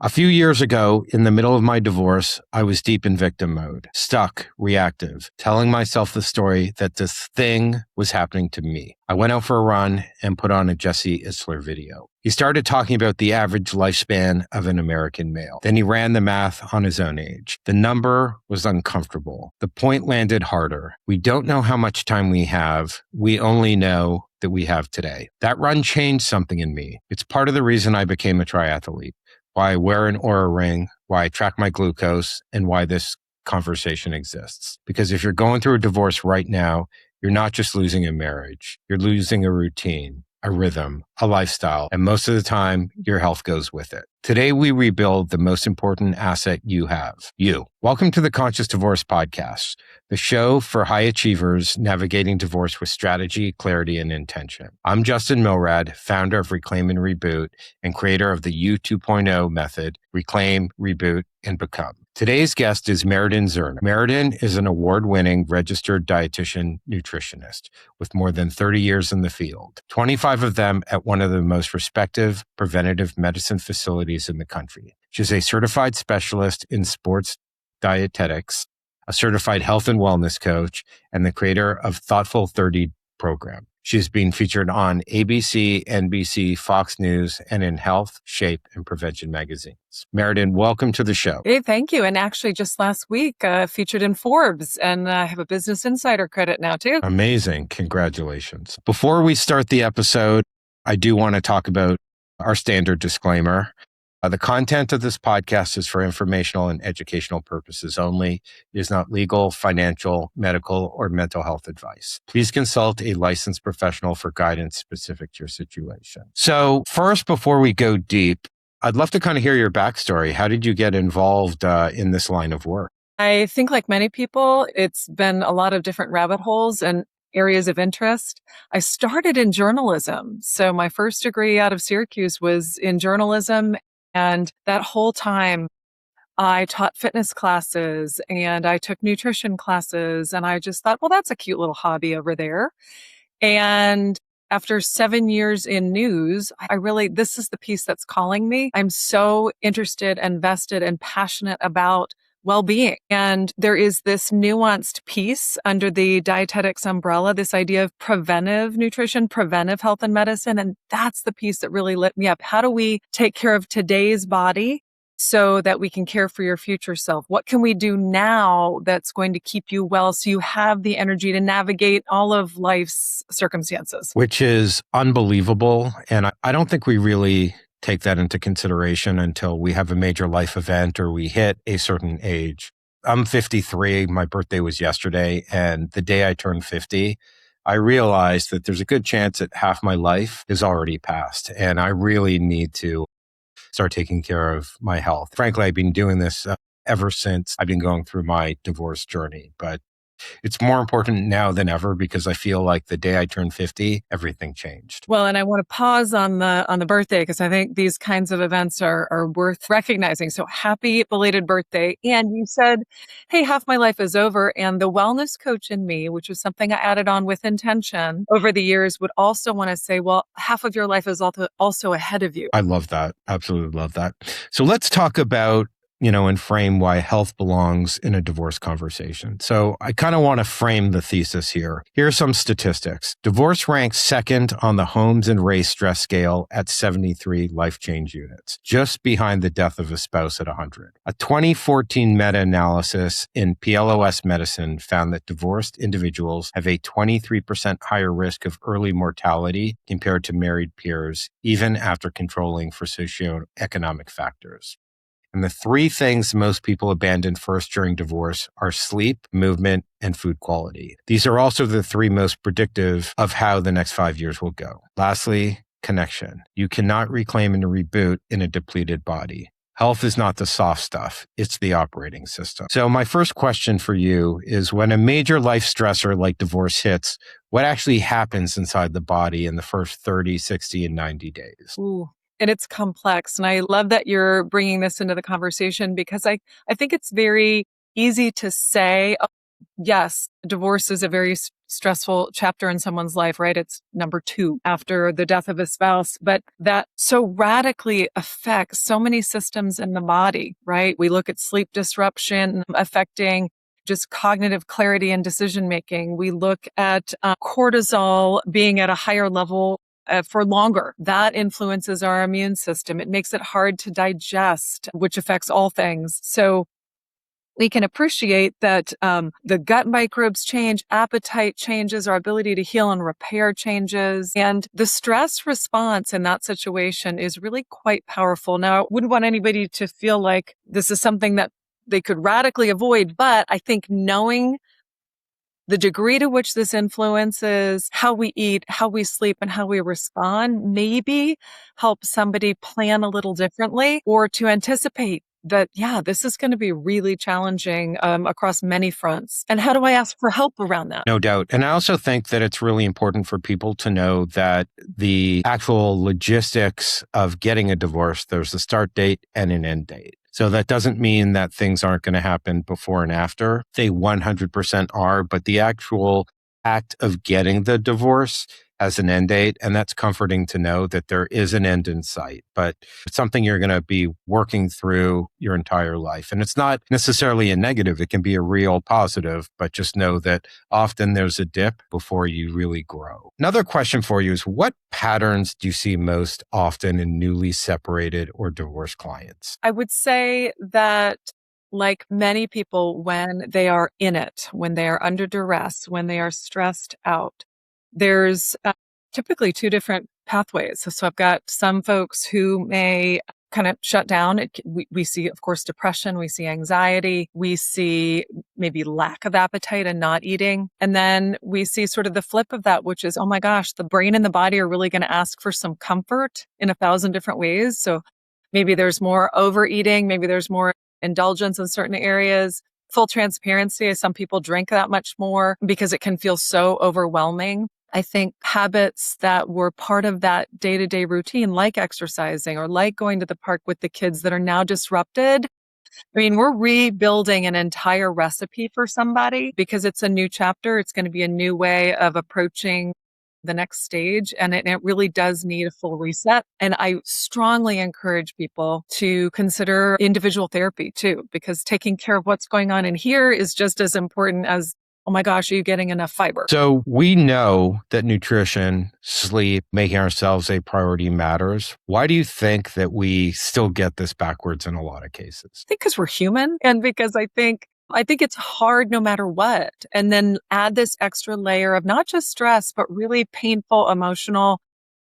A few years ago, in the middle of my divorce, I was deep in victim mode, stuck, reactive, telling myself the story that this thing was happening to me. I went out for a run and put on a Jesse Itzler video. He started talking about the average lifespan of an American male. Then he ran the math on his own age. The number was uncomfortable. The point landed harder. We don't know how much time we have. We only know that we have today. That run changed something in me. It's part of the reason I became a triathlete, why I wear an Oura ring, why I track my glucose, and why this conversation exists. Because if you're going through a divorce right now, you're not just losing a marriage, you're losing a routine, a rhythm, a lifestyle, and most of the time, your health goes with it. Today, we rebuild the most important asset you have, you. Welcome to the Conscious Divorce Podcast, the show for high achievers navigating divorce with strategy, clarity, and intention. I'm Justin Milrad, founder of Reclaim and Reboot and creator of the U 2.0 method, Reclaim, Reboot, and Become. Today's guest is Meridan Zerner. Meridan is an award-winning registered dietitian nutritionist with more than 30 years in the field, 25 of them at one of the most respected preventative medicine facilities in the country. She's a certified specialist in sports dietetics, a certified health and wellness coach, and the creator of Thoughtful 30 program. She's been featured on ABC, NBC, Fox News, and in Health, Shape, and Prevention magazines. Meridan, welcome to the show. Hey, thank you. And actually, just last week, featured in Forbes, and I have a Business Insider credit now, too. Amazing. Congratulations. Before we start the episode, I do want to talk about our standard disclaimer. The content of this podcast is for informational and educational purposes only. It is not legal, financial, medical, or mental health advice. Please consult a licensed professional for guidance specific to your situation. So first, before we go deep, I'd love to kind of hear your backstory. How did you get involved in this line of work? I think like many people, it's been a lot of different rabbit holes and areas of interest. I started in journalism. So my first degree out of Syracuse was in journalism. And that whole time, I taught fitness classes and I took nutrition classes. And I just thought, well, that's a cute little hobby over there. And after 7 years in news, this is the piece that's calling me. I'm so interested and vested and passionate about well-being. And there is this nuanced piece under the dietetics umbrella, this idea of preventive nutrition, preventive health and medicine. And that's the piece that really lit me up. How do we take care of today's body so that we can care for your future self? What can we do now that's going to keep you well so you have the energy to navigate all of life's circumstances? Which is unbelievable. And I don't think we really take that into consideration until we have a major life event or we hit a certain age. I'm 53. My birthday was yesterday. And the day I turned 50, I realized that there's a good chance that half my life is already passed. And I really need to start taking care of my health. Frankly, I've been doing this ever since I've been going through my divorce journey. But it's more important now than ever because I feel like the day I turned 50, everything changed. Well, and I want to pause on the birthday because I think these kinds of events are worth recognizing. So happy belated birthday. And you said, hey, half my life is over. And the wellness coach in me, which was something I added on with intention over the years, would also want to say, well, half of your life is also ahead of you. I love that. Absolutely love that. So let's talk about and frame why health belongs in a divorce conversation. So I kind of want to frame the thesis here. Here are some statistics. Divorce ranks second on the Holmes and Race stress scale at 73 life change units, just behind the death of a spouse at 100. A 2014 meta-analysis in PLOS Medicine found that divorced individuals have a 23% higher risk of early mortality compared to married peers, even after controlling for socioeconomic factors. And the three things most people abandon first during divorce are sleep, movement, and food quality. These are also the three most predictive of how the next 5 years will go. Lastly, connection. You cannot reclaim and reboot in a depleted body. Health is not the soft stuff, it's the operating system. So my first question for you is, when a major life stressor like divorce hits, what actually happens inside the body in the first 30, 60, and 90 days? Ooh. And it's complex. And I love that you're bringing this into the conversation because I think it's very easy to say, oh, yes, divorce is a very stressful chapter in someone's life, right? It's number 2 after the death of a spouse, but that so radically affects so many systems in the body, right? We look at sleep disruption affecting just cognitive clarity and decision making. We look at cortisol being at a higher level for longer. That influences our immune system. It makes it hard to digest, which affects all things. So we can appreciate that the gut microbes change, appetite changes, our ability to heal and repair changes, and the stress response in that situation is really quite powerful. Now, I wouldn't want anybody to feel like this is something that they could radically avoid, but I think knowing the degree to which this influences how we eat, how we sleep, and how we respond maybe help somebody plan a little differently or to anticipate that, yeah, this is going to be really challenging across many fronts. And how do I ask for help around that? No doubt. And I also think that it's really important for people to know that the actual logistics of getting a divorce, there's a start date and an end date. So that doesn't mean that things aren't going to happen before and after. They 100% are, but the actual act of getting the divorce has an end date. And that's comforting to know that there is an end in sight, but it's something you're going to be working through your entire life. And it's not necessarily a negative. It can be a real positive, but just know that often there's a dip before you really grow. Another question for you is, what patterns do you see most often in newly separated or divorced clients? I would say that, like many people, when they are in it, when they are under duress, when they are stressed out, there's typically 2 different pathways. So I've got some folks who may kind of shut down. We see, of course, depression. We see anxiety. We see maybe lack of appetite and not eating. And then we see sort of the flip of that, which is, oh my gosh, the brain and the body are really going to ask for some comfort in 1,000 different ways. So maybe there's more overeating. Maybe there's more indulgence in certain areas. Full transparency, some people drink that much more because it can feel so overwhelming. I think habits that were part of that day-to-day routine, like exercising or like going to the park with the kids, that are now disrupted. I mean, we're rebuilding an entire recipe for somebody because it's a new chapter. It's going to be a new way of approaching the next stage. And it really does need a full reset. And I strongly encourage people to consider individual therapy too, because taking care of what's going on in here is just as important as, oh my gosh, are you getting enough fiber? So we know that nutrition, sleep, making ourselves a priority matters. Why do you think that we still get this backwards in a lot of cases? I think because we're human, and because I think it's hard no matter what. And then add this extra layer of not just stress, but really painful emotional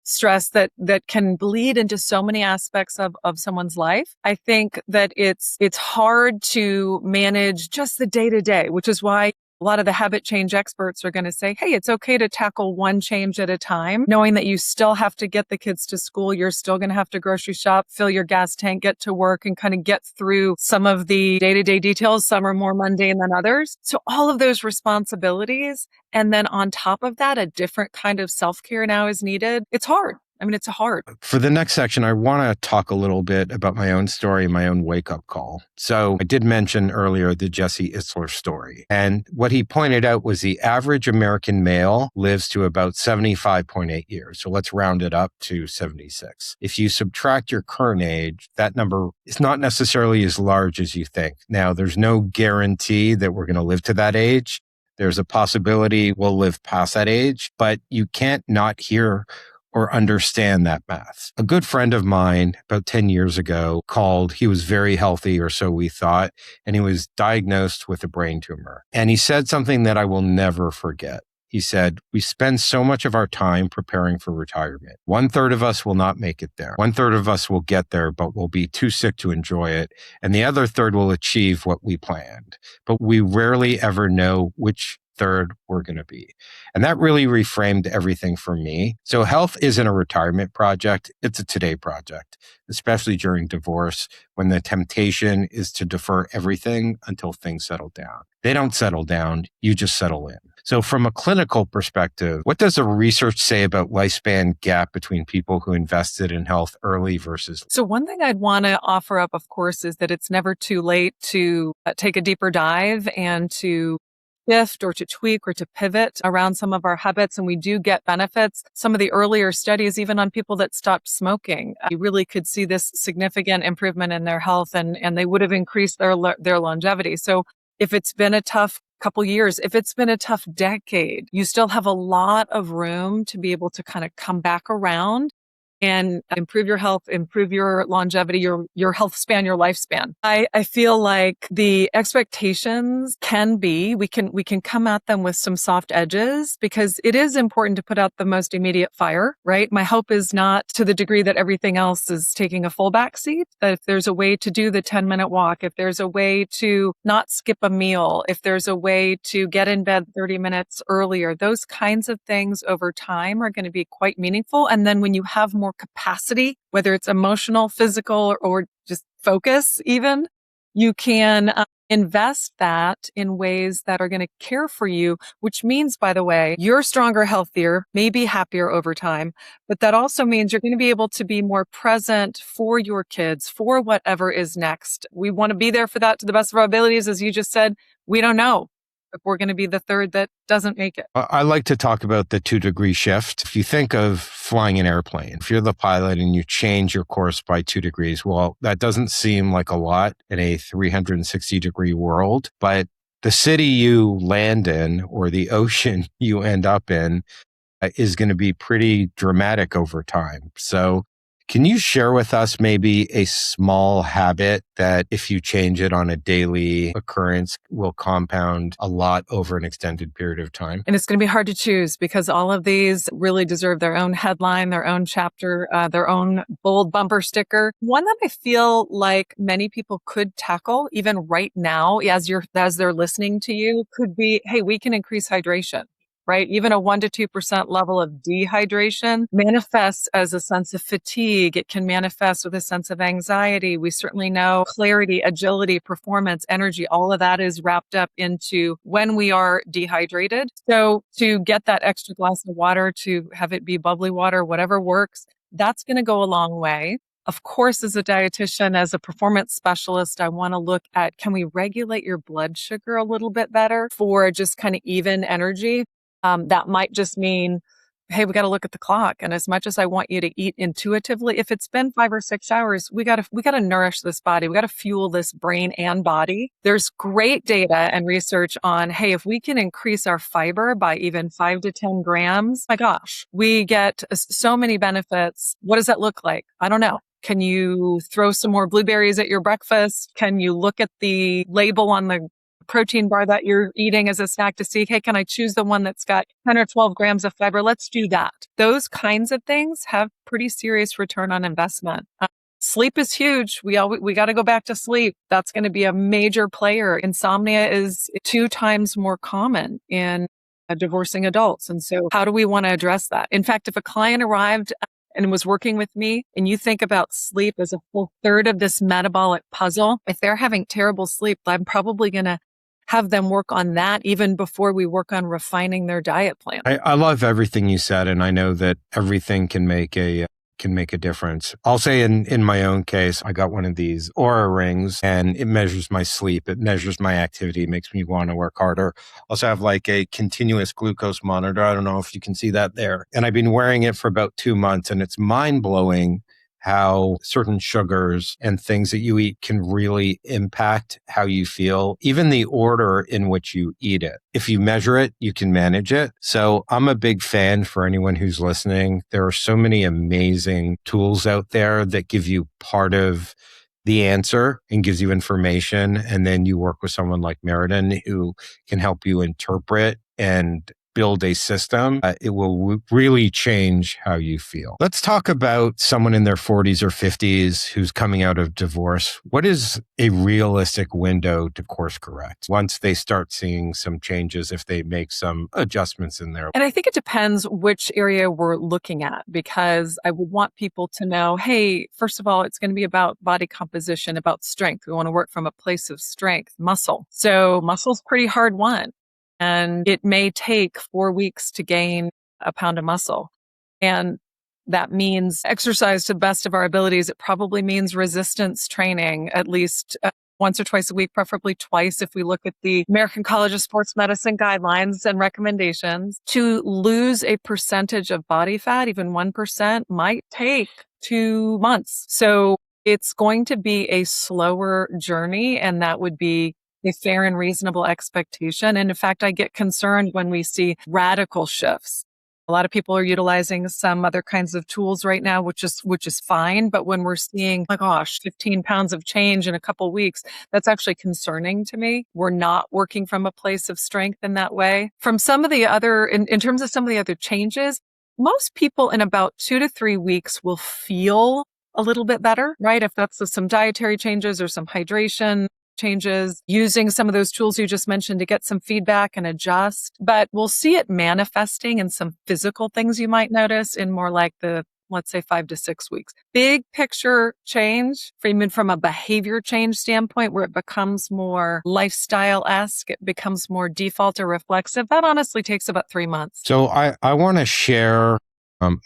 stress that can bleed into so many aspects of someone's life. I think that it's hard to manage just the day to day, which is why a lot of the habit change experts are going to say, hey, it's okay to tackle one change at a time, knowing that you still have to get the kids to school. You're still going to have to grocery shop, fill your gas tank, get to work, and kind of get through some of the day-to-day details. Some are more mundane than others. So all of those responsibilities. And then on top of that, a different kind of self-care now is needed. It's hard. I mean, it's hard. For the next section, I want to talk a little bit about my own story, my own wake-up call. So I did mention earlier the Jesse Itzler story. And what he pointed out was the average American male lives to about 75.8 years. So let's round it up to 76. If you subtract your current age, that number is not necessarily as large as you think. Now, there's no guarantee that we're going to live to that age. There's a possibility we'll live past that age, but you can't not hear or understand that math. A good friend of mine about 10 years ago called. He was very healthy, or so we thought, and he was diagnosed with a brain tumor. And he said something that I will never forget. He said, we spend so much of our time preparing for retirement. 1/3 of us will not make it there. 1/3 of us will get there, but will be too sick to enjoy it. And the other third will achieve what we planned. But we rarely ever know which third we're going to be. And that really reframed everything for me. So health isn't a retirement project. It's a today project, especially during divorce, when the temptation is to defer everything until things settle down. They don't settle down. You just settle in. So from a clinical perspective, what does the research say about lifespan gap between people who invested in health early versus? So one thing I'd want to offer up, of course, is that it's never too late to take a deeper dive and to shift or to tweak or to pivot around some of our habits, and we do get benefits. Some of the earlier studies, even on people that stopped smoking, you really could see this significant improvement in their health, and they would have increased their longevity. So if it's been a tough couple years, if it's been a tough decade, you still have a lot of room to be able to kind of come back around and improve your health, improve your longevity, your health span, your lifespan. I feel like the expectations can be, we can come at them with some soft edges, because it is important to put out the most immediate fire, right? My hope is not to the degree that everything else is taking a full back seat, that if there's a way to do the 10-minute walk, if there's a way to not skip a meal, if there's a way to get in bed 30 minutes earlier, those kinds of things over time are going to be quite meaningful. And then when you have more capacity, whether it's emotional, physical, or just focus even, you can invest that in ways that are going to care for you, which means, by the way, you're stronger, healthier, maybe happier over time. But that also means you're going to be able to be more present for your kids, for whatever is next. We want to be there for that to the best of our abilities. As you just said, we don't know if we're going to be the third that doesn't make it. I like to talk about the 2-degree shift. If you think of flying an airplane, if you're the pilot and you change your course by 2 degrees, well, that doesn't seem like a lot in a 360-degree world, but the city you land in or the ocean you end up in is going to be pretty dramatic over time. So can you share with us maybe a small habit that if you change it on a daily occurrence will compound a lot over an extended period of time? And it's going to be hard to choose, because all of these really deserve their own headline, their own chapter, their own bold bumper sticker. One that I feel like many people could tackle even right now as they're listening to you could be, hey, we can increase hydration. Right? Even a 1% to 2% level of dehydration manifests as a sense of fatigue. It can manifest with a sense of anxiety. We certainly know clarity, agility, performance, energy, all of that is wrapped up into when we are dehydrated. So to get that extra glass of water, to have it be bubbly water, whatever works, that's going to go a long way. Of course, as a dietitian, as a performance specialist, I want to look at, can we regulate your blood sugar a little bit better for just kind of even energy? That might just mean, hey, we got to look at the clock. And as much as I want you to eat intuitively, if it's been 5 or 6 hours, we got to nourish this body. We got to fuel this brain and body. There's great data and research on, hey, if we can increase our fiber by even 5 to 10 grams, my gosh, we get so many benefits. What does that look like? I don't know. Can you throw some more blueberries at your breakfast? Can you look at the label on the protein bar that you're eating as a snack to see, hey, can I choose the one that's got 10 or 12 grams of fiber? Let's do that. Those kinds of things have pretty serious return on investment. Sleep is huge. We got to go back to sleep. That's going to be a major player. Insomnia is 2 times more common in divorcing adults. And so how do we want to address that? In fact, if a client arrived and was working with me, and you think about sleep as a full third of this metabolic puzzle, if they're having terrible sleep, I'm probably going to have them work on that even before we work on refining their diet plan. I love everything you said, and I know that everything can make a difference. I'll say in my own case, I got one of these Aura rings, and it measures my sleep. It measures my activity. It makes me want to work harder. Also have like a continuous glucose monitor. I don't know if you can see that there. And I've been wearing it for about 2 months, and it's mind blowing how certain sugars and things that you eat can really impact how you feel, even the order in which you eat it. If you measure it, you can manage it. So I'm a big fan for anyone who's listening. There are so many amazing tools out there that give you part of the answer and gives you information. And then you work with someone like Meridan who can help you interpret and build a system. It will really change how you feel. Let's talk about someone in their 40s or 50s who's coming out of divorce. What is a realistic window to course correct once they start seeing some changes, if they make some adjustments in there? And I think it depends which area we're looking at, because I would want people to know, hey, first of all, it's going to be about body composition, about strength. We want to work from a place of strength, muscle. So muscle's pretty hard won. And it may take 4 weeks to gain a pound of muscle. And that means exercise to the best of our abilities. It probably means resistance training, at least once or twice a week, preferably twice if we look at the American College of Sports Medicine guidelines and recommendations. To lose a percentage of body fat, even 1%, might take 2 months. So it's going to be a slower journey, and that would be a fair and reasonable expectation. And in fact, I get concerned when we see radical shifts. A lot of people are utilizing some other kinds of tools right now, which is fine. But when we're seeing, my gosh, 15 pounds of change in a couple weeks, that's actually concerning to me. We're not working from a place of strength in that way. From some of the other, in terms of some of the other changes, most people in about 2 to 3 weeks will feel a little bit better, right? If that's with some dietary changes or some hydration changes, using some of those tools you just mentioned to get some feedback and adjust. But we'll see it manifesting in some physical things you might notice in more like the, let's say, 5 to 6 weeks. Big picture change, even from a behavior change standpoint, where it becomes more lifestyle-esque, it becomes more default or reflexive, that honestly takes about 3 months. So I want to share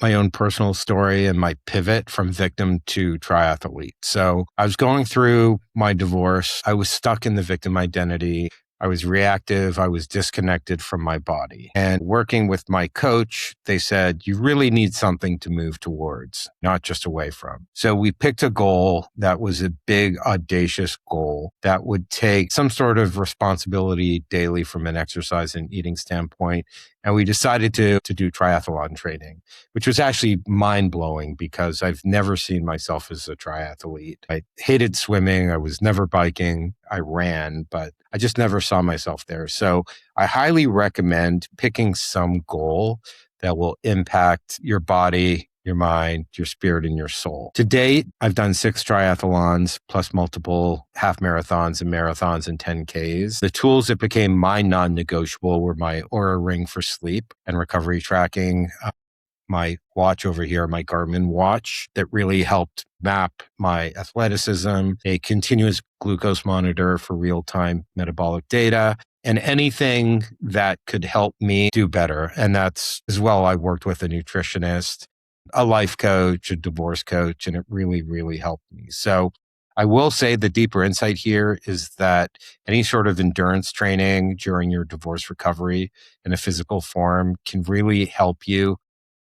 my own personal story and my pivot from victim to triathlete. So I was going through my divorce. I was stuck in the victim identity. I was reactive. I was disconnected from my body. And working with my coach, they said, you really need something to move towards, not just away from. So we picked a goal that was a big, audacious goal that would take some sort of responsibility daily from an exercise and eating standpoint. And we decided to do triathlon training, which was actually mind-blowing because I've never seen myself as a triathlete. I hated swimming. I was never biking. I ran, but I just never saw myself there. So I highly recommend picking some goal that will impact your body, your mind, your spirit, and your soul. To date, I've done 6 triathlons plus multiple half marathons and marathons and 10Ks. The tools that became my non-negotiable were my Oura Ring for sleep and recovery tracking, my watch over here, my Garmin watch, that really helped map my athleticism, a continuous glucose monitor for real-time metabolic data, and anything that could help me do better. And that's as well, I worked with a nutritionist, a life coach, a divorce coach, and it really, really helped me. So I will say the deeper insight here is that any sort of endurance training during your divorce recovery in a physical form can really help you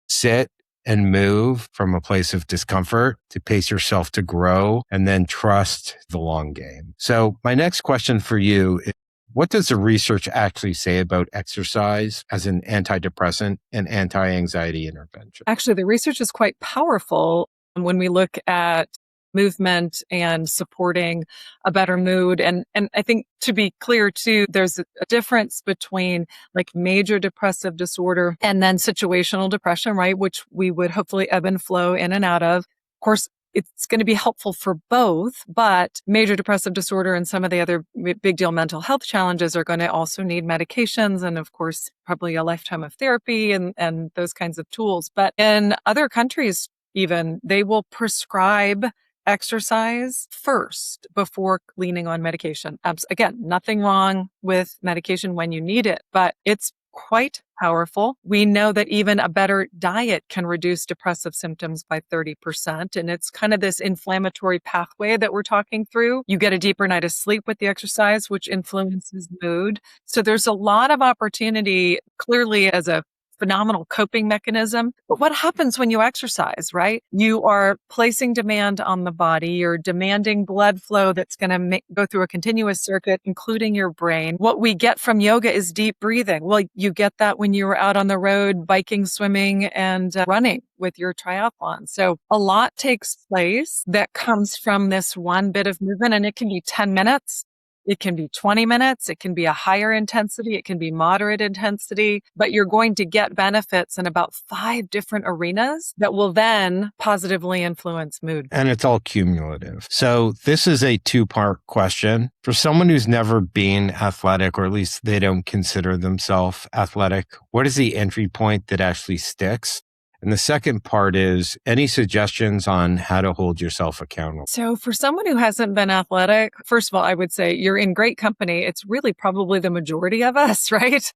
sit and move from a place of discomfort to pace yourself to grow and then trust the long game. So my next question for you is, what does the research actually say about exercise as an antidepressant and anti-anxiety intervention? Actually, the research is quite powerful when we look at movement and supporting a better mood. And I think, to be clear too, there's a difference between like major depressive disorder and then situational depression, right? Which we would hopefully ebb and flow in and out of. Of course, it's going to be helpful for both, but major depressive disorder and some of the other big deal mental health challenges are going to also need medications and, of course, probably a lifetime of therapy and those kinds of tools. But in other countries, even, they will prescribe exercise first before leaning on medication. Again, nothing wrong with medication when you need it, but it's quite powerful. We know that even a better diet can reduce depressive symptoms by 30%. And it's kind of this inflammatory pathway that we're talking through. You get a deeper night of sleep with the exercise, which influences mood. So there's a lot of opportunity, clearly, as a phenomenal coping mechanism. But what happens when you exercise, right? You are placing demand on the body. You're demanding blood flow that's going to go through a continuous circuit, including your brain. What we get from yoga is deep breathing. Well, you get that when you were out on the road, biking, swimming, and running with your triathlon. So a lot takes place that comes from this one bit of movement, and it can be 10 minutes. It can be 20 minutes. It can be a higher intensity. It can be moderate intensity, but you're going to get benefits in about 5 different arenas that will then positively influence mood. And it's all cumulative. So this is a 2-part question. For someone who's never been athletic, or at least they don't consider themselves athletic, what is the entry point that actually sticks? And the second part is, any suggestions on how to hold yourself accountable? So for someone who hasn't been athletic, first of all, I would say you're in great company. It's really probably the majority of us, right?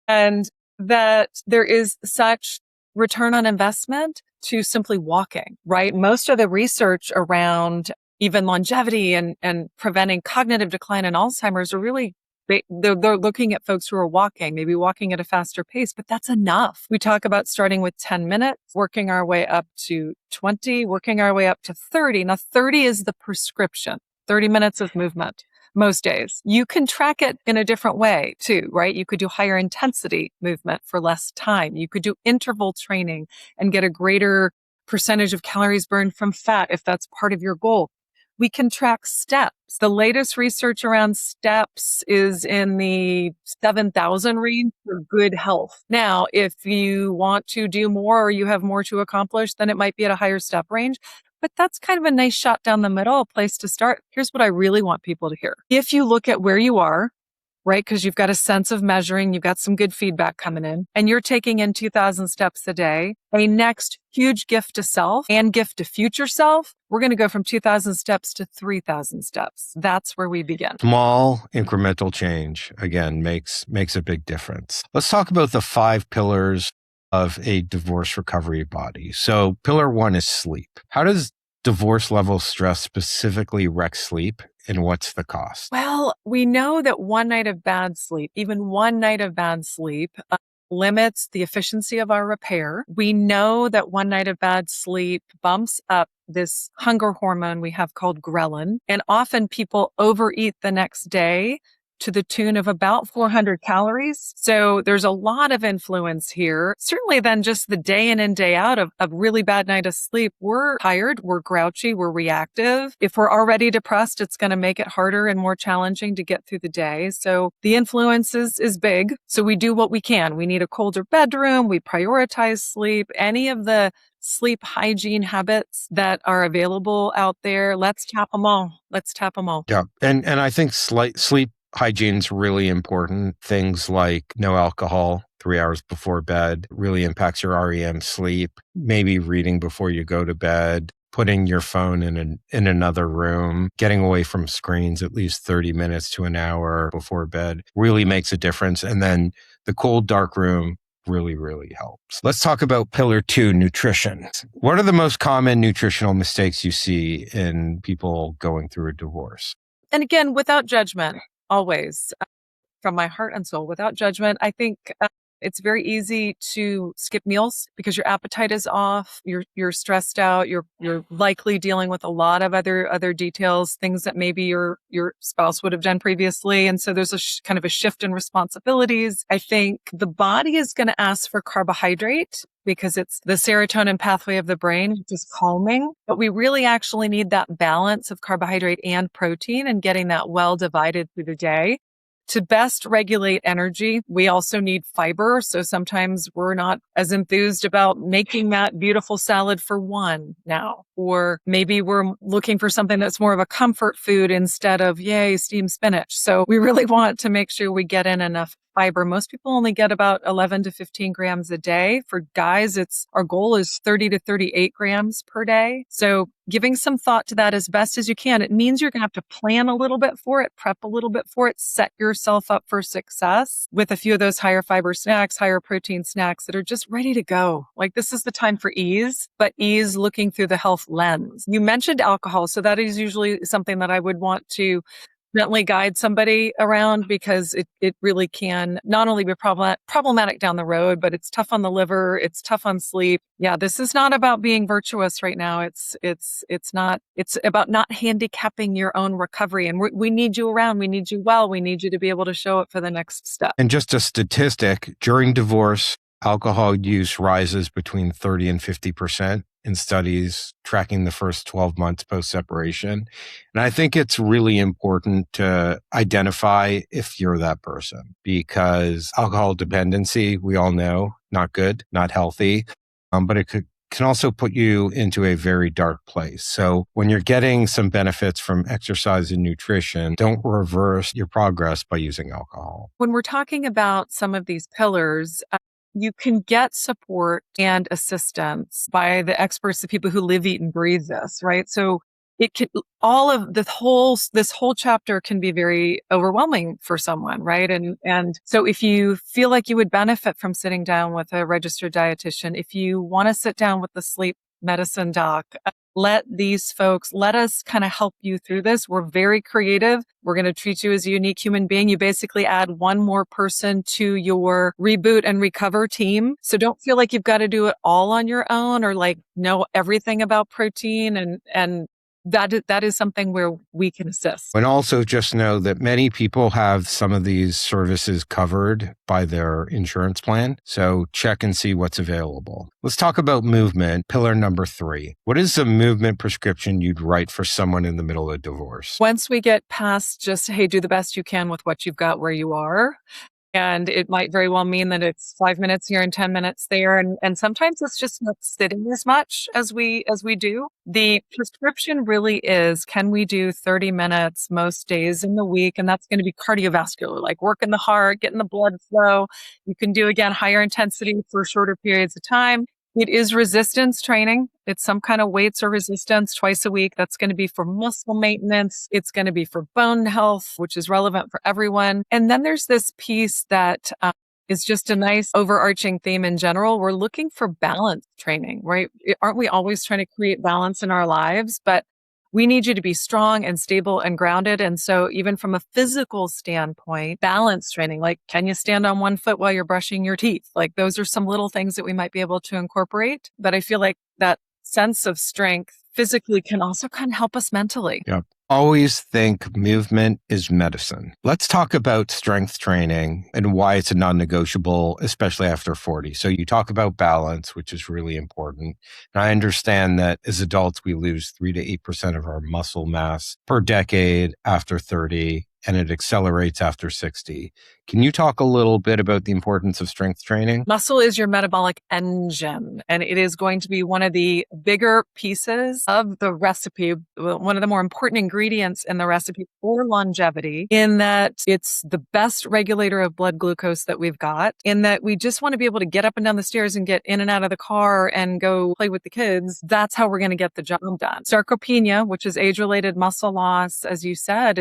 And that there is such return on investment to simply walking, right? Most of the research around even longevity and preventing cognitive decline and Alzheimer's are really they're looking at folks who are walking, maybe walking at a faster pace, but that's enough. We talk about starting with 10 minutes, working our way up to 20, working our way up to 30. Now, 30 is the prescription, 30 minutes of movement most days. You can track it in a different way too, right? You could do higher intensity movement for less time. You could do interval training and get a greater percentage of calories burned from fat if that's part of your goal. We can track steps. The latest research around steps is in the 7,000 range for good health. Now, if you want to do more or you have more to accomplish, then it might be at a higher step range. But that's kind of a nice shot down the middle, a place to start. Here's what I really want people to hear. If you look at where you are, right? Because you've got a sense of measuring, you've got some good feedback coming in, and you're taking in 2,000 steps a day, a next huge gift to self and gift to future self, we're going to go from 2,000 steps to 3,000 steps. That's where we begin. Small incremental change, again, makes a big difference. Let's talk about the 5 pillars of a divorce recovery body. So pillar 1 is sleep. How does divorce level stress specifically wreck sleep? And what's the cost? Well, we know that one night of bad sleep, even one night of bad sleep, limits the efficiency of our repair. We know that one night of bad sleep bumps up this hunger hormone we have called ghrelin. And often people overeat the next day to the tune of about 400 calories. So there's a lot of influence here. Certainly then just the day in and day out of a really bad night of sleep, we're tired, we're grouchy, we're reactive. If we're already depressed, it's going to make it harder and more challenging to get through the day. So the influence is big. So we do what we can. We need a colder bedroom. We prioritize sleep. Any of the sleep hygiene habits that are available out there, let's tap them all. Let's tap them all. Yeah. And I think sleep hygiene's really important. Things like no alcohol 3 hours before bed really impacts your REM sleep. Maybe reading before you go to bed, putting your phone in another room, getting away from screens at least 30 minutes to an hour before bed really makes a difference. And then the cold, dark room really, really helps. Let's talk about pillar 2, nutrition. What are the most common nutritional mistakes you see in people going through a divorce? And again, without judgment, always from my heart and soul, without judgment. I think it's very easy to skip meals because your appetite is off. You're stressed out. You're likely dealing with a lot of other details, things that maybe your spouse would have done previously. And so there's a kind of a shift in responsibilities. I think the body is going to ask for carbohydrate because it's the serotonin pathway of the brain, which is calming. But we really actually need that balance of carbohydrate and protein and getting that well divided through the day. To best regulate energy, we also need fiber. So sometimes we're not as enthused about making that beautiful salad for one now. Or maybe we're looking for something that's more of a comfort food instead of, yay, steamed spinach. So we really want to make sure we get in enough fiber. Most people only get about 11 to 15 grams a day. For guys, our goal is 30 to 38 grams per day. So giving some thought to that as best as you can. It means you're going to have to plan a little bit for it, prep a little bit for it, set yourself up for success with a few of those higher fiber snacks, higher protein snacks that are just ready to go. Like this is the time for ease, but ease looking through the health lens. You mentioned alcohol. So that is usually something that I would want to gently guide somebody around because it really can not only be problematic down the road, but it's tough on the liver. It's tough on sleep. Yeah, this is not about being virtuous right now. It's about not handicapping your own recovery. And we need you around. We need you well. We need you to be able to show up for the next step. And just a statistic, during divorce, alcohol use rises between 30 and 50% in studies tracking the first 12 months post-separation. And I think it's really important to identify if you're that person because alcohol dependency, we all know, not good, not healthy, but it can also put you into a very dark place. So when you're getting some benefits from exercise and nutrition, don't reverse your progress by using alcohol. When we're talking about some of these pillars, you can get support and assistance by the experts, the people who live, eat, and breathe this, right? So it can, this whole chapter can be very overwhelming for someone, right? And so if you feel like you would benefit from sitting down with a registered dietitian, if you want to sit down with the sleep medicine doc, let us kind of help you through this. We're very creative. We're going to treat you as a unique human being. You basically add one more person to your reboot and recover team. So don't feel like you've got to do it all on your own or like know everything about protein and that is something where we can assist. And also just know that many people have some of these services covered by their insurance plan. So check and see what's available. Let's talk about movement, pillar number 3. What is the movement prescription you'd write for someone in the middle of divorce? Once we get past just, hey, do the best you can with what you've got where you are. And it might very well mean that it's 5 minutes here and 10 minutes there. And sometimes it's just not sitting as much as we do. The prescription really is, can we do 30 minutes most days in the week? And that's going to be cardiovascular, like working the heart, getting the blood flow. You can do, again, higher intensity for shorter periods of time. It is resistance training. It's some kind of weights or resistance twice a week. That's going to be for muscle maintenance. It's going to be for bone health, which is relevant for everyone. And then there's this piece that is just a nice overarching theme in general. We're looking for balance training, right? Aren't we always trying to create balance in our lives? But we need you to be strong and stable and grounded. And so even from a physical standpoint, balance training, like can you stand on one foot while you're brushing your teeth? Like those are some little things that we might be able to incorporate. But I feel like that sense of strength physically can also kind of help us mentally. Yeah. Always think movement is medicine. Let's talk about strength training and why it's a non-negotiable, especially after 40. So you talk about balance, which is really important. And I understand that as adults, we lose 3 to 8% of our muscle mass per decade after 30, and it accelerates after 60. Can you talk a little bit about the importance of strength training? Muscle is your metabolic engine, and it is going to be one of the bigger pieces of the recipe, one of the more important ingredients in the recipe for longevity, in that it's the best regulator of blood glucose that we've got, in that we just want to be able to get up and down the stairs and get in and out of the car and go play with the kids. That's how we're going to get the job done. Sarcopenia, which is age-related muscle loss, as you said,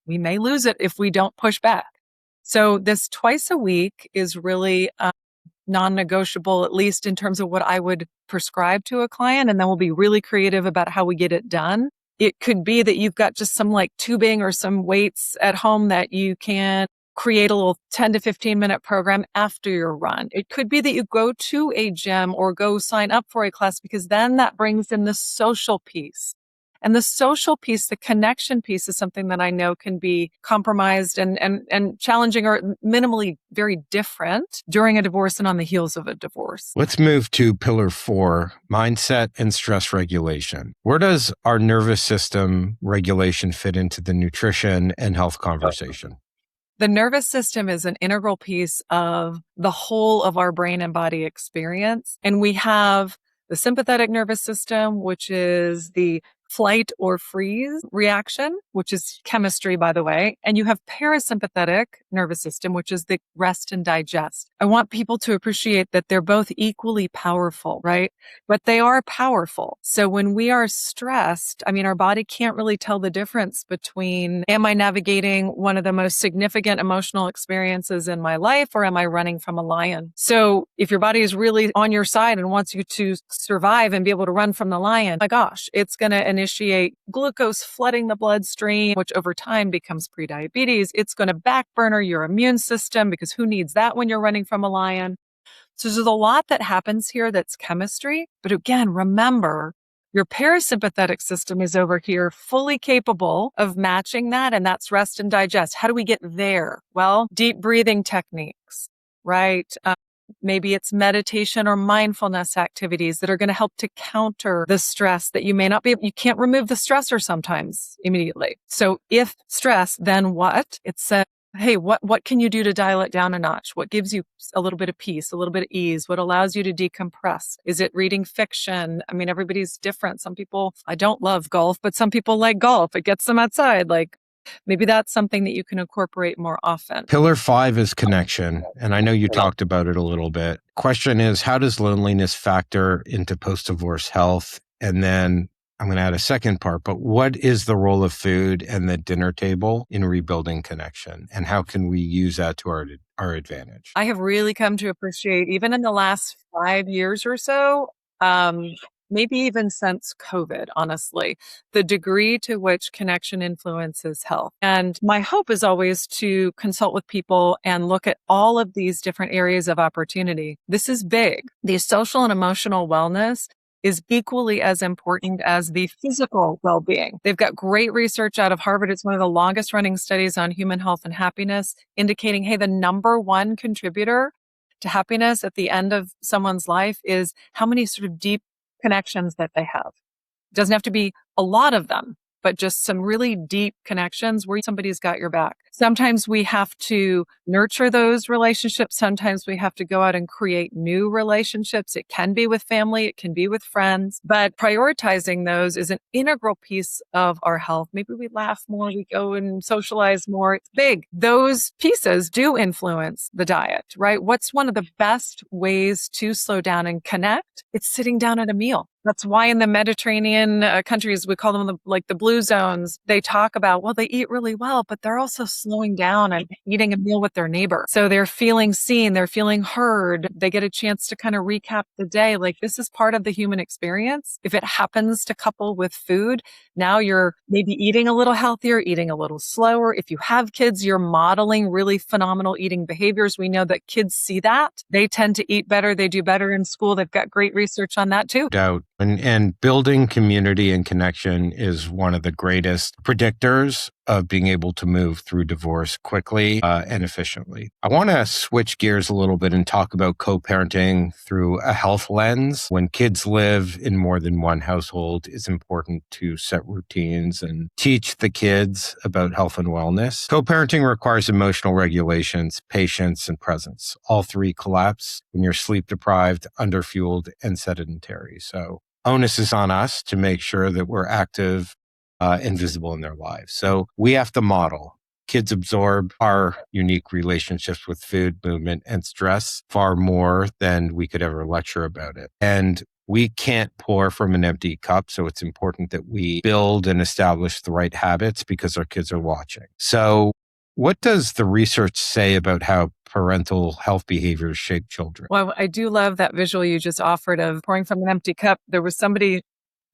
we may lose it if we don't push back. So this twice a week is really non-negotiable, at least in terms of what I would prescribe to a client. And then we'll be really creative about how we get it done. It could be that you've got just some like tubing or some weights at home that you can create a little 10 to 15 minute program after your run. It could be that you go to a gym or go sign up for a class, because then that brings in the social piece. And the social piece, the connection piece, is something that I know can be compromised and challenging or minimally very different during a divorce and on the heels of a divorce. Let's move to pillar 4, mindset and stress regulation. Where does our nervous system regulation fit into the nutrition and health conversation? The nervous system is an integral piece of the whole of our brain and body experience. And we have the sympathetic nervous system, which is the flight or freeze reaction, which is chemistry, by the way. And you have parasympathetic nervous system, which is the rest and digest. I want people to appreciate that they're both equally powerful, right? But they are powerful. So when we are stressed, our body can't really tell the difference between, am I navigating one of the most significant emotional experiences in my life, or am I running from a lion? So if your body is really on your side and wants you to survive and be able to run from the lion, my gosh, it's going to initiate glucose flooding the bloodstream, which over time becomes prediabetes. It's going to backburner your immune system, because who needs that when you're running from a lion? So there's a lot that happens here that's chemistry. But again, remember, your parasympathetic system is over here fully capable of matching that, and that's rest and digest. How do we get there? Well, deep breathing techniques, right? Maybe it's meditation or mindfulness activities that are going to help to counter the stress that you can't remove the stressor sometimes immediately. So if stress, then what? It's hey, what can you do to dial it down a notch? What gives you a little bit of peace, a little bit of ease? What allows you to decompress? Is it reading fiction? Everybody's different. Some people, I don't love golf, but some people like golf. It gets them outside. Maybe that's something that you can incorporate more often. Pillar 5 is connection. And I know you talked about it a little bit. Question is, how does loneliness factor into post-divorce health? And then I'm going to add a second part, but what is the role of food and the dinner table in rebuilding connection? And how can we use that to our advantage? I have really come to appreciate, even in the last 5 years or so, maybe even since COVID, honestly, the degree to which connection influences health. And my hope is always to consult with people and look at all of these different areas of opportunity. This is big. The social and emotional wellness is equally as important as the physical well-being. They've got great research out of Harvard. It's one of the longest running studies on human health and happiness, indicating, hey, the number one contributor to happiness at the end of someone's life is how many sort of deep connections that they have. It doesn't have to be a lot of them, but just some really deep connections where somebody's got your back. Sometimes we have to nurture those relationships. Sometimes we have to go out and create new relationships. It can be with family, it can be with friends, but prioritizing those is an integral piece of our health. Maybe we laugh more, we go and socialize more. It's big. Those pieces do influence the diet, right? What's one of the best ways to slow down and connect? It's sitting down at a meal. That's why in the Mediterranean countries, we call them the blue zones, they talk about, well, they eat really well, but they're also slowing down and eating a meal with their neighbor. So they're feeling seen, they're feeling heard. They get a chance to kind of recap the day. Like, this is part of the human experience. If it happens to couple with food, now you're maybe eating a little healthier, eating a little slower. If you have kids, you're modeling really phenomenal eating behaviors. We know that kids see that. They tend to eat better. They do better in school. They've got great research on that too. Doubt. And building community and connection is one of the greatest predictors of being able to move through divorce quickly and efficiently. I want to switch gears a little bit and talk about co-parenting through a health lens. When kids live in more than one household, it's important to set routines and teach the kids about health and wellness. Co-parenting requires emotional regulations, patience, and presence. All three collapse when you're sleep deprived, underfueled, and sedentary. So onus is on us to make sure that we're active and visible in their lives. So we have to model. Kids absorb our unique relationships with food, movement, and stress far more than we could ever lecture about it. And we can't pour from an empty cup. So it's important that we build and establish the right habits because our kids are watching. So what does the research say about how parental health behaviors shape children? Well, I do love that visual you just offered of pouring from an empty cup. There was somebody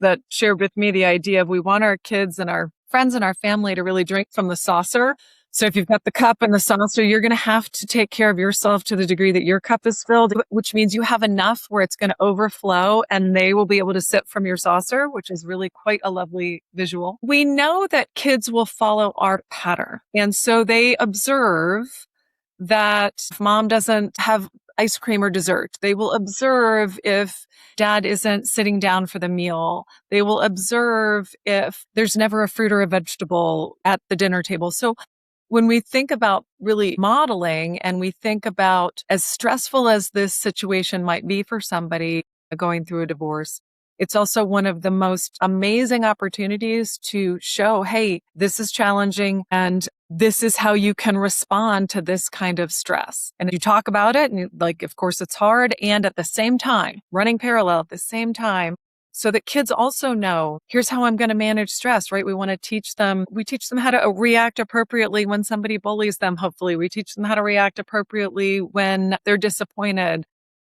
that shared with me the idea of we want our kids and our friends and our family to really drink from the saucer. So if you've got the cup and the saucer, you're going to have to take care of yourself to the degree that your cup is filled, which means you have enough where it's going to overflow and they will be able to sip from your saucer, which is really quite a lovely visual. We know that kids will follow our pattern. And so they observe that if mom doesn't have ice cream or dessert, they will observe if dad isn't sitting down for the meal. They will observe if there's never a fruit or a vegetable at the dinner table. So when we think about really modeling and we think about as stressful as this situation might be for somebody going through a divorce, it's also one of the most amazing opportunities to show, hey, this is challenging and this is how you can respond to this kind of stress. And you talk about it and of course it's hard. And at the same time, running parallel at the same time, so that kids also know, here's how I'm going to manage stress, right? We teach them how to react appropriately when somebody bullies them. Hopefully we teach them how to react appropriately when they're disappointed.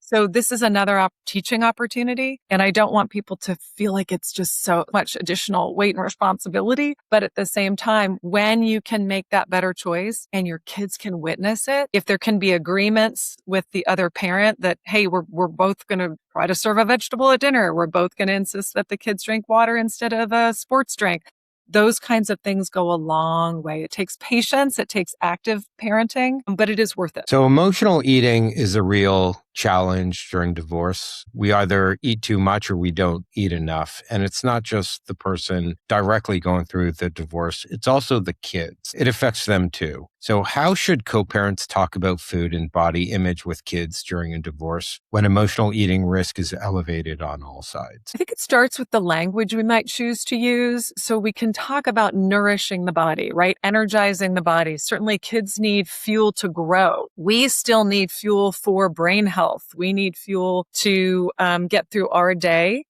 So this is another teaching opportunity. And I don't want people to feel like it's just so much additional weight and responsibility. But at the same time, when you can make that better choice and your kids can witness it, if there can be agreements with the other parent that, hey, we're both going to try to serve a vegetable at dinner. We're both going to insist that the kids drink water instead of a sports drink. Those kinds of things go a long way. It takes patience, it takes active parenting, but it is worth it. So emotional eating is a real challenge during divorce. We either eat too much or we don't eat enough. And it's not just the person directly going through the divorce, it's also the kids. It affects them too. So how should co-parents talk about food and body image with kids during a divorce when emotional eating risk is elevated on all sides? I think it starts with the language we might choose to use. So we can talk about nourishing the body, right? Energizing the body. Certainly kids need fuel to grow. We still need fuel for brain health. We need fuel to get through our day.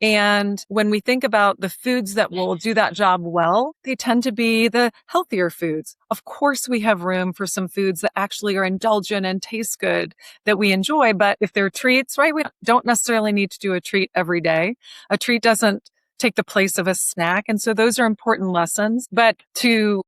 And when we think about the foods that will do that job well, they tend to be the healthier foods. Of course, we have room for some foods that actually are indulgent and taste good that we enjoy. But if they're treats, right, we don't necessarily need to do a treat every day. A treat doesn't take the place of a snack. And so those are important lessons. But to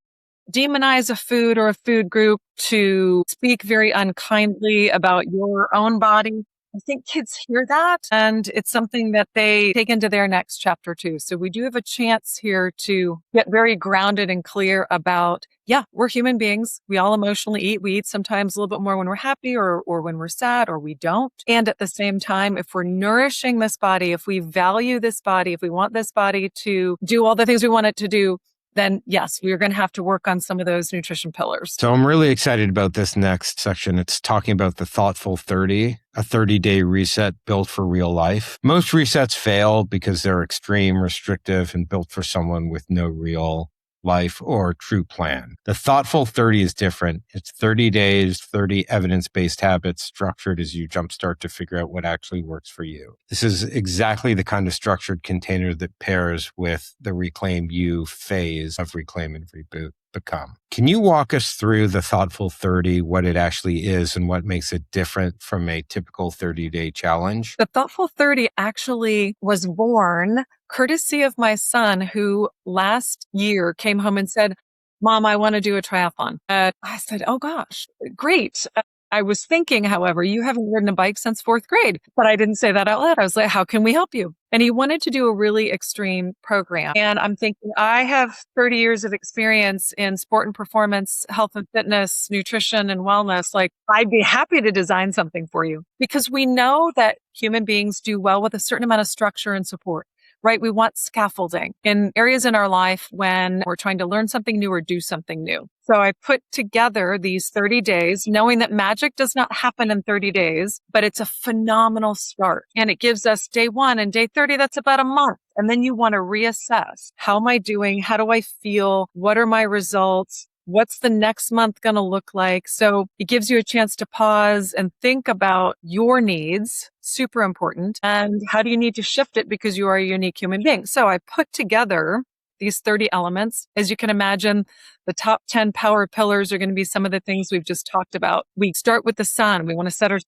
demonize a food or a food group, to speak very unkindly about your own body, I think kids hear that, and it's something that they take into their next chapter too. So we do have a chance here to get very grounded and clear about, yeah, we're human beings. We all emotionally eat. We eat sometimes a little bit more when we're happy or when we're sad, or we don't. And at the same time, if we're nourishing this body, if we value this body, if we want this body to do all the things we want it to do, then yes, we're going to have to work on some of those nutrition pillars. So I'm really excited about this next section. It's talking about the Thoughtful 30, a 30-day reset built for real life. Most resets fail because they're extreme, restrictive, and built for someone with no real life or true plan. The Thoughtful 30 is different. It's 30 days, 30 evidence-based habits structured as you jumpstart to figure out what actually works for you. This is exactly the kind of structured container that pairs with the Reclaim You phase of Reclaim and Reboot become. Can you walk us through the Thoughtful 30, what it actually is and what makes it different from a typical 30-day challenge? The Thoughtful 30 actually was born courtesy of my son, who last year came home and said, "Mom, I want to do a triathlon." I said, "Oh gosh, great." I was thinking, however, you haven't ridden a bike since fourth grade, but I didn't say that out loud. I was like, how can we help you? And he wanted to do a really extreme program. And I'm thinking, I have 30 years of experience in sport and performance, health and fitness, nutrition and wellness. Like, I'd be happy to design something for you, because we know that human beings do well with a certain amount of structure and support. Right? We want scaffolding in areas in our life when we're trying to learn something new or do something new. So I put together these 30 days, knowing that magic does not happen in 30 days, but it's a phenomenal start. And it gives us day 1 and day 30. That's about a month. And then you want to reassess. How am I doing? How do I feel? What are my results? What's the next month going to look like? So it gives you a chance to pause and think about your needs, super important. And how do you need to shift it because you are a unique human being? So I put together these 30 elements. As you can imagine, the top 10 power pillars are going to be some of the things we've just talked about. We start with the sun. We want to set our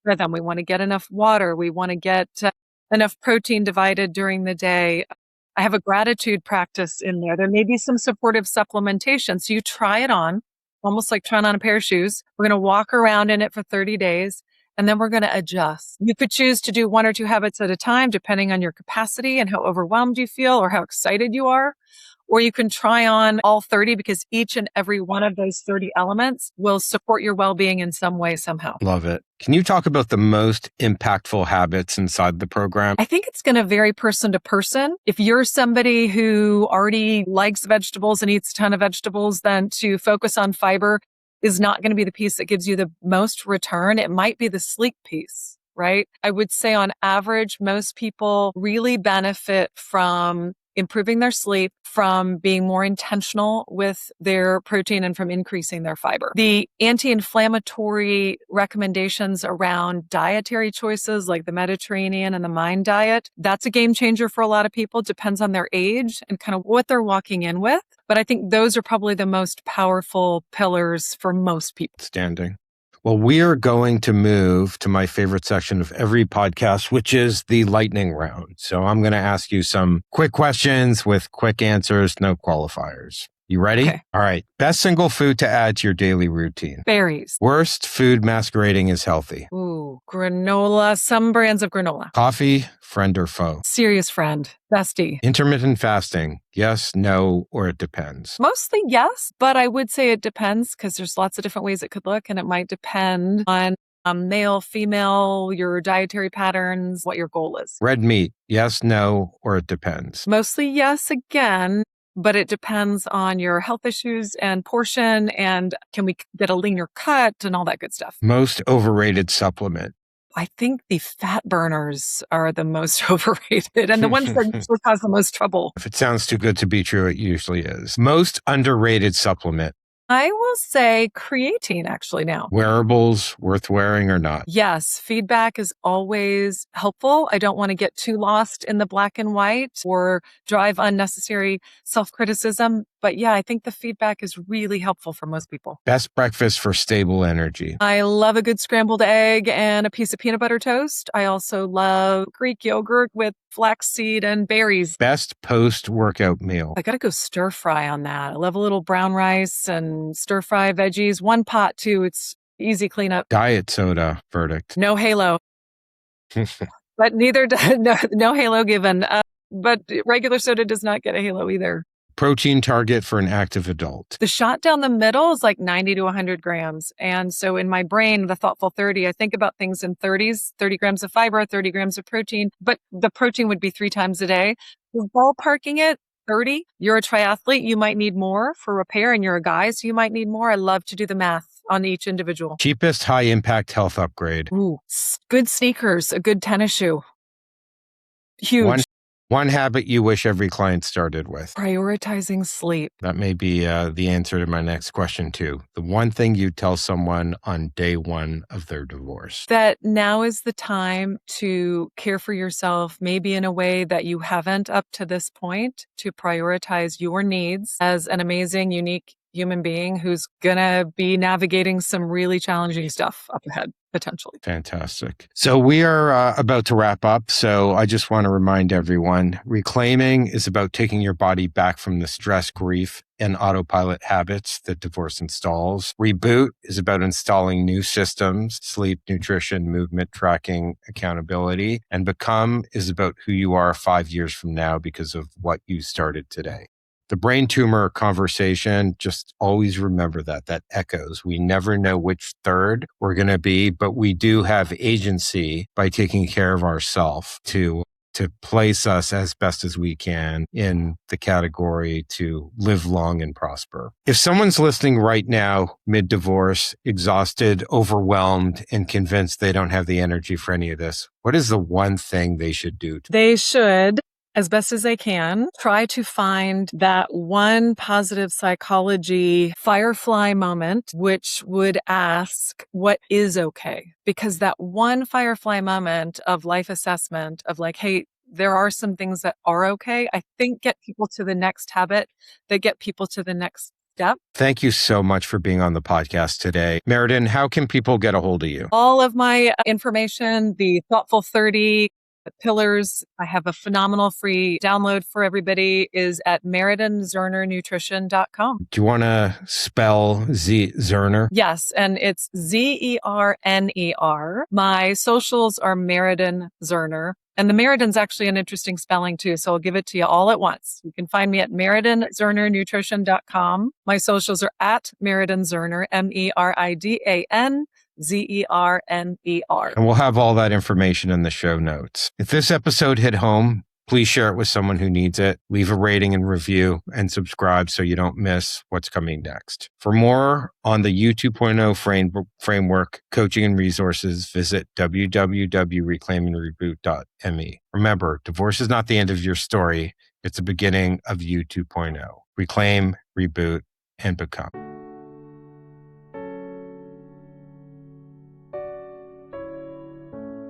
rhythm. We want to get enough water. We want to get enough protein divided during the day. I have a gratitude practice in there. There may be some supportive supplementation. So you try it on, almost like trying on a pair of shoes. We're going to walk around in it for 30 days, and then we're going to adjust. You could choose to do 1 or 2 habits at a time, depending on your capacity and how overwhelmed you feel or how excited you are. Or you can try on all 30, because each and every one of those 30 elements will support your well-being in some way, somehow. Love it. Can you talk about the most impactful habits inside the program? I think it's going to vary person to person. If you're somebody who already likes vegetables and eats a ton of vegetables, then to focus on fiber is not going to be the piece that gives you the most return. It might be the sleep piece, right? I would say on average, most people really benefit from improving their sleep, from being more intentional with their protein, and from increasing their fiber. The anti-inflammatory recommendations around dietary choices like the Mediterranean and the Mind diet, that's a game changer for a lot of people. Depends on their age and kind of what they're walking in with. But I think those are probably the most powerful pillars for most people. Standing. Well, we are going to move to my favorite section of every podcast, which is the lightning round. So I'm going to ask you some quick questions with quick answers, no qualifiers. You ready? Okay. All right. Best single food to add to your daily routine. Berries. Worst food masquerading as healthy. Ooh, granola. Some brands of granola. Coffee, friend or foe. Serious friend. Bestie. Intermittent fasting. Yes, no, or it depends. Mostly yes, but I would say it depends, because there's lots of different ways it could look, and it might depend on male, female, your dietary patterns, what your goal is. Red meat. Yes, no, or it depends. Mostly yes again, but it depends on your health issues and portion, and can we get a leaner cut and all that good stuff. Most overrated supplement. I think the fat burners are the most overrated and the ones that usually cause the most trouble. If it sounds too good to be true, it usually is. Most underrated supplement. I will say creatine actually now. Wearables worth wearing or not? Yes, feedback is always helpful. I don't want to get too lost in the black and white or drive unnecessary self-criticism. But yeah, I think the feedback is really helpful for most people. Best breakfast for stable energy? I love a good scrambled egg and a piece of peanut butter toast. I also love Greek yogurt with flaxseed and berries. Best post-workout meal? I gotta go stir fry on that. I love a little brown rice and stir fry veggies. One pot too. It's easy cleanup. Diet soda verdict? No halo, but neither no halo given. But regular soda does not get a halo either. Protein target for an active adult? The shot down the middle is like 90 to 100 grams. And so in my brain, the thoughtful 30, I think about things in 30s, 30 grams of fiber, 30 grams of protein, but the protein would be 3 times a day. We're ballparking it 30. You're a triathlete. You might need more for repair, and you're a guy, so you might need more. I love to do the math on each individual. Cheapest high impact health upgrade? Ooh, good sneakers, a good tennis shoe. Huge. One habit you wish every client started with? Prioritizing sleep. That may be the answer to my next question too. The one thing you tell someone on day one of their divorce? That now is the time to care for yourself, maybe in a way that you haven't up to this point, to prioritize your needs as an amazing, unique human being who's going to be navigating some really challenging stuff up ahead, potentially. Fantastic. So we are about to wrap up. So I just want to remind everyone, reclaiming is about taking your body back from the stress, grief, and autopilot habits that divorce installs. Reboot is about installing new systems, sleep, nutrition, movement, tracking, accountability. And Become is about who you are 5 years from now because of what you started today. The brain tumor conversation, just always remember that echoes. We never know which third we're going to be, but we do have agency by taking care of ourselves to place us as best as we can in the category to live long and prosper. If someone's listening right now, mid-divorce, exhausted, overwhelmed, and convinced they don't have the energy for any of this, what is the one thing they should do? They should, as best as they can, try to find that one positive psychology firefly moment, which would ask, what is okay? Because that one firefly moment of life assessment of like, hey, there are some things that are okay, I think get people to the next habit, that get people to the next step. Thank you so much for being on the podcast today. Meridan, how can people get a hold of you? All of my information, the Thoughtful 30 pillars, I have a phenomenal free download for everybody, is at meridanzernernutrition.com. Do you want to spell Zerner? Yes, and it's Zerner. My socials are Meridan Zerner. And the Meridan's actually an interesting spelling too, so I'll give it to you all at once. You can find me at meridanzernernutrition.com. My socials are at Meridan Zerner, Meridan Zerner. And we'll have all that information in the show notes. If this episode hit home, please share it with someone who needs it. Leave a rating and review and subscribe so you don't miss what's coming next. For more on the U 2.0 framework, coaching and resources, visit www.reclaimandreboot.me. Remember, divorce is not the end of your story. It's the beginning of U 2.0. Reclaim, reboot, and become.